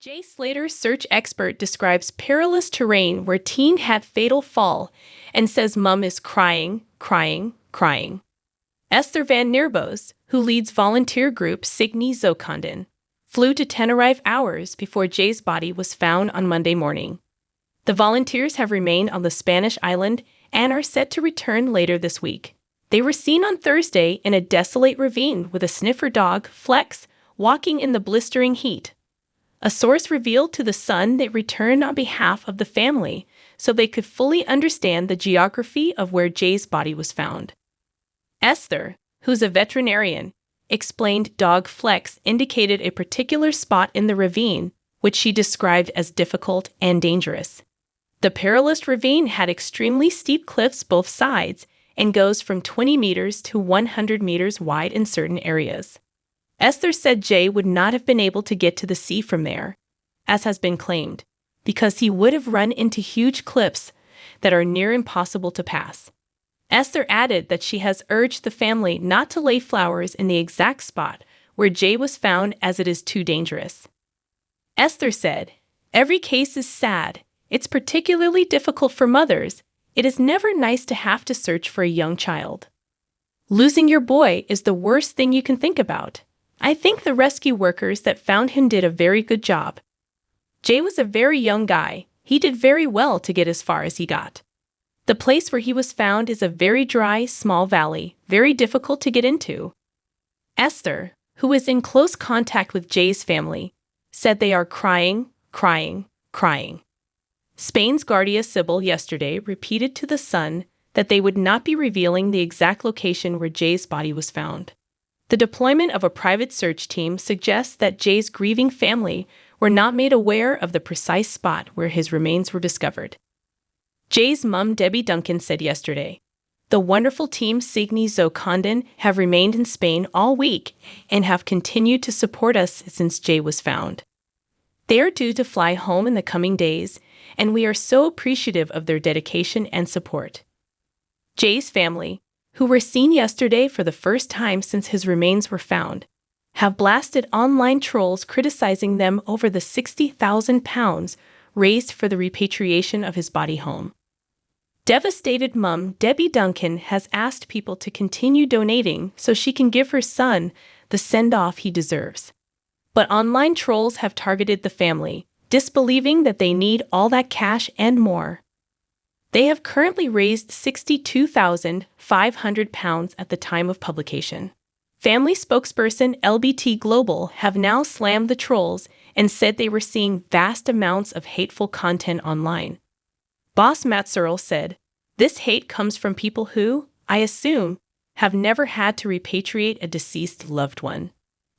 Jay Slater, search expert, describes perilous terrain where teen had fatal fall and says mum is crying, crying, crying. Esther van Neerbos, who leads volunteer group Signy Zokanden, flew to Tenerife hours before Jay's body was found on Monday morning. The volunteers have remained on the Spanish island and are set to return later this week. They were seen on Thursday in a desolate ravine with a sniffer dog, Flex, walking in the blistering heat. A source revealed to The Sun they returned on behalf of the family so they could fully understand the geography of where Jay's body was found. Esther, who's a veterinarian, explained dog Flex indicated a particular spot in the ravine, which she described as difficult and dangerous. The perilous ravine had extremely steep cliffs both sides and goes from 20 meters to 100 meters wide in certain areas. Esther said Jay would not have been able to get to the sea from there, as has been claimed, because he would have run into huge cliffs that are near impossible to pass. Esther added that she has urged the family not to lay flowers in the exact spot where Jay was found as it is too dangerous. Esther said, "Every case is sad. It's particularly difficult for mothers. It is never nice to have to search for a young child. Losing your boy is the worst thing you can think about. I think the rescue workers that found him did a very good job. Jay was a very young guy. He did very well to get as far as he got. The place where he was found is a very dry, small valley, very difficult to get into." Esther, who is in close contact with Jay's family, said they are crying, crying, crying. Spain's Guardia Civil yesterday repeated to The Sun that they would not be revealing the exact location where Jay's body was found. The deployment of a private search team suggests that Jay's grieving family were not made aware of the precise spot where his remains were discovered. Jay's mum, Debbie Duncan, said yesterday, "The wonderful team Signy Zokanden have remained in Spain all week and have continued to support us since Jay was found. They are due to fly home in the coming days, and we are so appreciative of their dedication and support." Jay's family, who were seen yesterday for the first time since his remains were found, have blasted online trolls criticizing them over the £60,000 raised for the repatriation of his body home. Devastated mum Debbie Duncan has asked people to continue donating so she can give her son the send-off he deserves. But online trolls have targeted the family, disbelieving that they need all that cash and more. They have currently raised £62,500 at the time of publication. Family spokesperson LBT Global have now slammed the trolls and said they were seeing vast amounts of hateful content online. Boss Matt Searle said, "This hate comes from people who, I assume, have never had to repatriate a deceased loved one.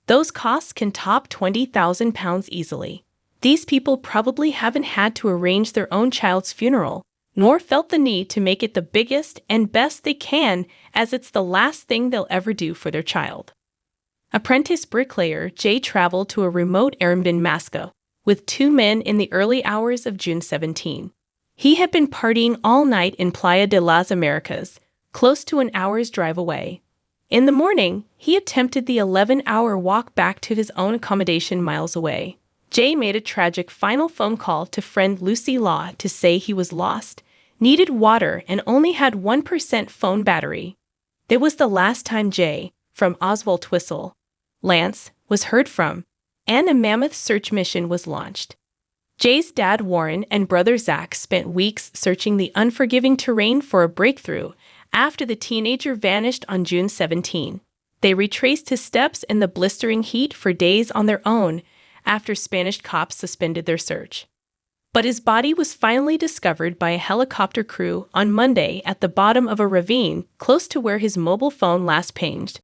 Those costs can top £20,000 easily. These people probably haven't had to arrange their own child's funeral, nor felt the need to make it the biggest and best they can, as it's the last thing they'll ever do for their child." Apprentice bricklayer Jay traveled to a remote errand in Masca with two men in the early hours of June 17. He had been partying all night in Playa de las Americas, close to an hour's drive away. In the morning, he attempted the 11-hour walk back to his own accommodation miles away. Jay made a tragic final phone call to friend Lucy Law to say he was lost, needed water, and only had 1% phone battery. It was the last time Jay, from Oswald Twistle, Lance, was heard from, and a mammoth search mission was launched. Jay's dad Warren and brother Zach spent weeks searching the unforgiving terrain for a breakthrough after the teenager vanished on June 17. They retraced his steps in the blistering heat for days on their own after Spanish cops suspended their search. But his body was finally discovered by a helicopter crew on Monday at the bottom of a ravine close to where his mobile phone last pinged.